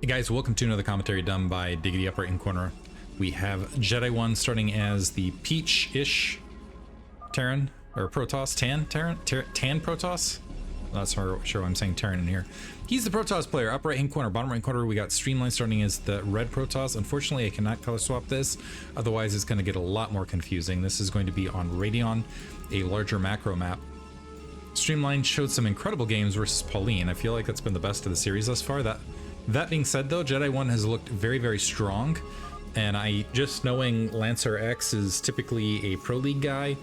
Hey guys, welcome to another commentary done by Diggity up right in corner. We have Jedi 1 starting as the Peach-ish Terran, or Protoss, Tan Protoss? Not sure why I'm saying Terran in here. He's the Protoss player, up right hand corner. Bottom right corner, we got Streamline starting as the red Protoss. Unfortunately, I cannot color swap this, otherwise it's going to get a lot more confusing. This is going to be on Radeon, a larger macro map. Streamline showed some incredible games versus Pauline. I feel like that's been the best of the series thus far. That being said though, Jedi 1 has looked very, very strong, and just knowing Lancer X is typically a Pro League guy,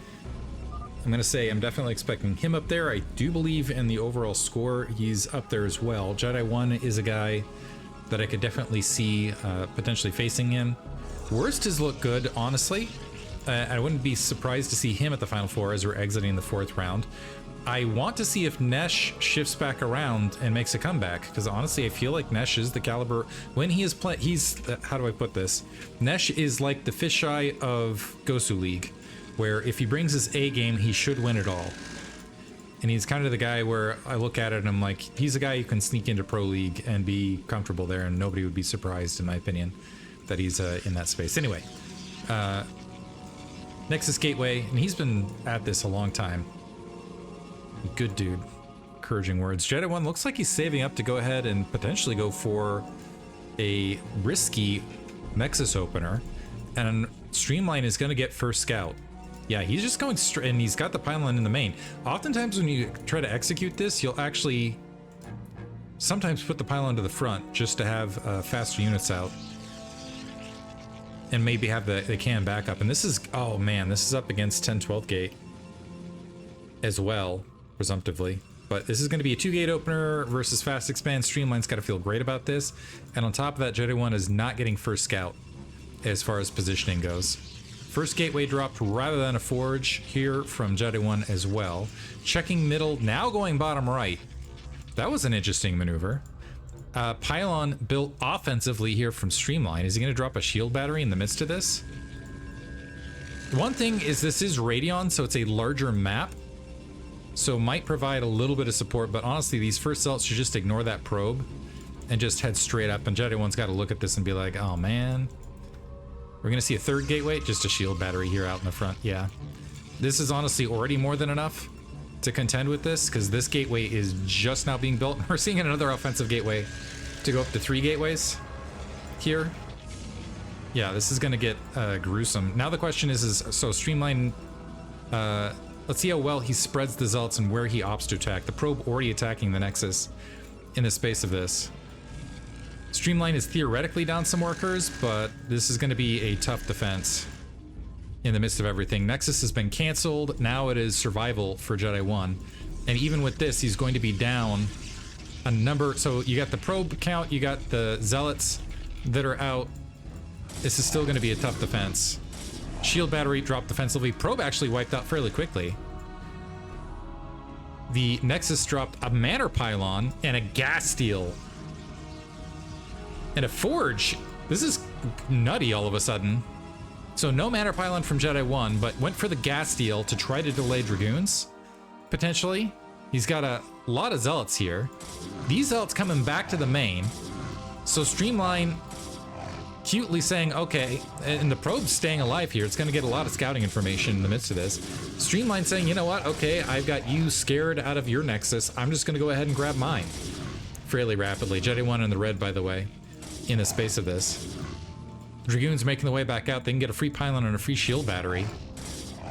I'm going to say I'm definitely expecting him up there. I do believe in the overall score he's up there as well. Jedi 1 is a guy that I could definitely see potentially facing him. Worst has looked good, honestly. I wouldn't be surprised to see him at the Final Four as we're exiting the 4th round. I want to see if Nesh shifts back around and makes a comeback, because honestly I feel like Nesh is the caliber when he is how do I put this? Nesh is like the fisheye of Gosuleague, where if he brings his A game, he should win it all. And he's kind of the guy where I look at it and I'm like, he's a guy who can sneak into Pro League and be comfortable there, and nobody would be surprised, in my opinion, that he's in that space. Anyway, Nexus Gateway, and he's been at this a long time. Good dude. Encouraging words. Jedi 1 looks like he's saving up to go ahead and potentially go for a risky Nexus opener, and Streamline is going to get first scout. Yeah, he's just going straight, and he's got the pylon in the main. Oftentimes when you try to execute this, you'll actually sometimes put the pylon to the front just to have faster units out, and maybe have the cannon backup. And this is, oh man, this is up against 10-12 gate as well, presumptively. But this is going to be a 2-gate opener versus fast expand. Streamline's got to feel great about this. And on top of that, Jedi 1 is not getting first scout as far as positioning goes. First gateway dropped rather than a forge here from Jedi 1 as well. Checking middle, now going bottom right. That was an interesting maneuver. Pylon built offensively here from Streamline. Is he going to drop a shield battery in the midst of this? One thing is, this is Radeon, so it's a larger map, so might provide a little bit of support, but honestly these first zealots should just ignore that probe and just head straight up, and Jedi 1's got to look at this and be like, oh man, we're gonna see a 3rd gateway, just a shield battery here out in the front. Yeah, this is honestly already more than enough to contend with this, because this gateway is just now being built. We're seeing another offensive gateway to go up to 3 gateways here. Yeah, this is gonna get gruesome. Now the question is so Streamline, let's see how well he spreads the zealots and where he opts to attack. The probe already attacking the Nexus in the space of this. Streamline is theoretically down some workers, but this is going to be a tough defense in the midst of everything. Nexus has been canceled. Now it is survival for Jedi 1. And even with this, he's going to be down a number. So you got the probe count, you got the zealots that are out. This is still going to be a tough defense. Shield battery dropped defensively. Probe actually wiped out fairly quickly. The Nexus dropped a Manor Pylon and a gas steel. And a forge. This is nutty all of a sudden. So no Manor Pylon from Jedi 1, but went for the gas steel to try to delay Dragoons, potentially. He's got a lot of zealots here. These zealots coming back to the main. So Streamline cutely saying, okay, and the probe's staying alive here. It's going to get a lot of scouting information in the midst of this. Streamline saying, you know what? Okay, I've got you scared out of your Nexus. I'm just going to go ahead and grab mine fairly rapidly. Jedi 1 in the red, by the way, in the space of this. Dragoons making the way back out. They can get a free pylon and a free shield battery,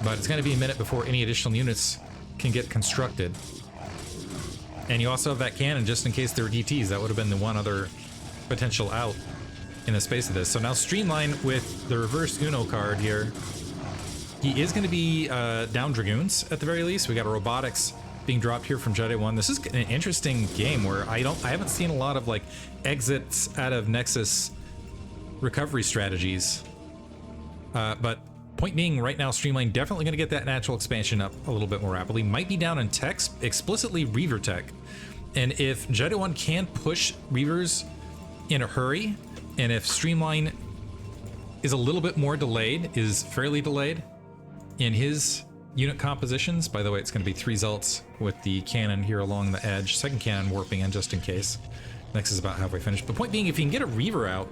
but it's going to be a minute before any additional units can get constructed. And you also have that cannon just in case there were DTs. That would have been the one other potential out in the space of this. So now Streamline with the reverse Uno card here. He is going to be down Dragoons at the very least. We got a robotics being dropped here from Jedi 1. This is an interesting game where I haven't seen a lot of like exits out of Nexus recovery strategies. But point being, right now Streamline definitely going to get that natural expansion up a little bit more rapidly. Might be down in tech, explicitly Reaver tech. And if Jedi 1 can push Reavers in a hurry, and if Streamline is a little bit more delayed, is fairly delayed in his unit compositions. By the way, it's going to be 3 zealots with the cannon here along the edge. Second cannon warping in just in case. Next is about halfway finished. The point being, if he can get a Reaver out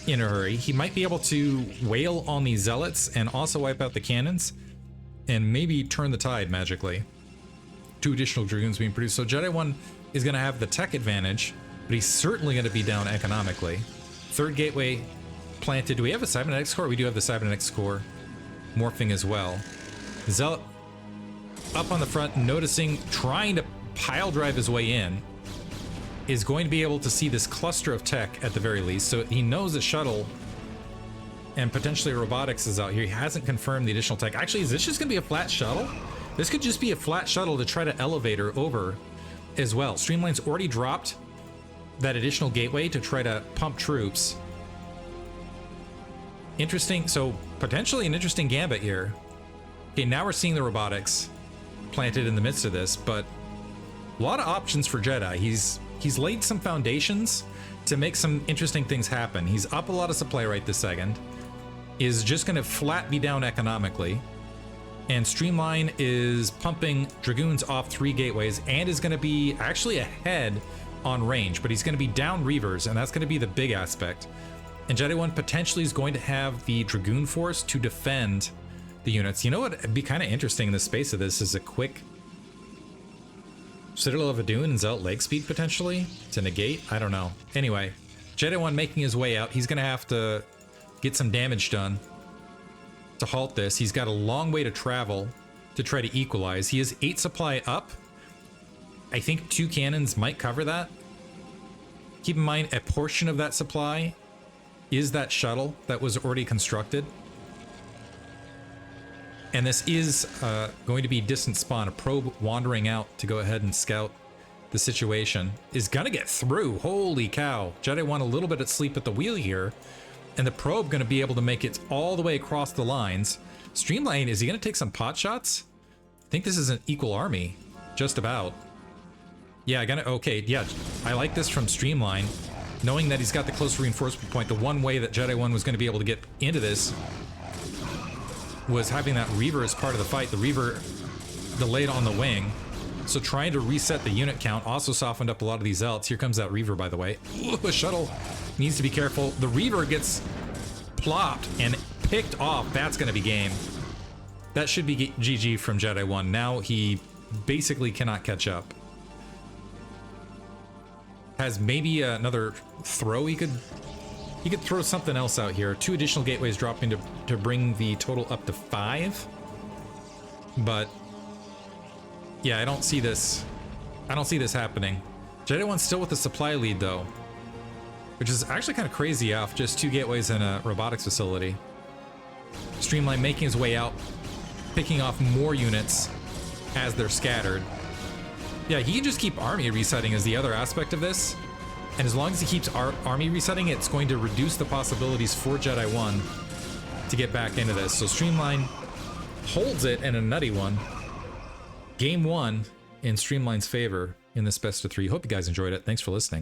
in a hurry, he might be able to wail on these Zealots and also wipe out the cannons and maybe turn the tide magically. 2 additional Dragoons being produced. So Jedi 1 is going to have the tech advantage, but he's certainly going to be down economically. 3rd gateway planted. Do we have a cybernetics core? We do have the cybernetics core morphing as well. Zealot up on the front, noticing, trying to pile drive his way in, is going to be able to see this cluster of tech at the very least. So he knows a shuttle and potentially robotics is out here. He hasn't confirmed the additional tech. Actually, is this just going to be a flat shuttle? This could just be a flat shuttle to try to elevate her over as well. Streamline's already dropped that additional gateway to try to pump troops. Interesting. So potentially an interesting gambit here. Okay, now we're seeing the robotics planted in the midst of this, but a lot of options for Jedi. He's laid some foundations to make some interesting things happen. He's up a lot of supply right this second. Is just going to flat be down economically. And Streamline is pumping Dragoons off 3 gateways and is going to be actually ahead on range, but he's going to be down Reavers, and that's going to be the big aspect. And Jedi 1 potentially is going to have the Dragoon force to defend the units. You know what would be kind of interesting in the space of this is a quick Citadel of Adun and Zealot leg speed potentially to negate. I don't know. Anyway, Jedi 1 making his way out. He's going to have to get some damage done to halt this. He's got a long way to travel to try to equalize. He has 8 supply up. I think 2 cannons might cover that. Keep in mind, a portion of that supply is that shuttle that was already constructed. And this is going to be distant spawn. A probe wandering out to go ahead and scout the situation is gonna get through. Holy cow. Jedi 1 a little bit at sleep at the wheel here. And the probe gonna be able to make it all the way across the lines. Streamline, is he gonna take some pot shots? I think this is an equal army. Just about. Yeah, okay, yeah. I like this from Streamline. Knowing that he's got the close reinforcement point, the one way that Jedi 1 was gonna be able to get into this was having that Reaver as part of the fight. The Reaver delayed on the wing. So trying to reset the unit count also softened up a lot of these Zealots. Here comes that Reaver, by the way. Ooh, the shuttle needs to be careful. The Reaver gets plopped and picked off. That's going to be game. That should be GG from Jedi 1. Now he basically cannot catch up. Has maybe another throw he could throw something else out here. 2 additional gateways dropping to bring the total up to 5. But yeah, I don't see this happening. Jedi 1's still with the supply lead though, which is actually kind of crazy off just 2 gateways and a robotics facility. Streamline making his way out, picking off more units as they're scattered. Yeah, he can just keep army resetting is the other aspect of this. And as long as he keeps army resetting, it's going to reduce the possibilities for Jedi 1 to get back into this. So Streamline holds it in a nutty one. Game 1 in Streamline's favor in this best of 3. Hope you guys enjoyed it. Thanks for listening.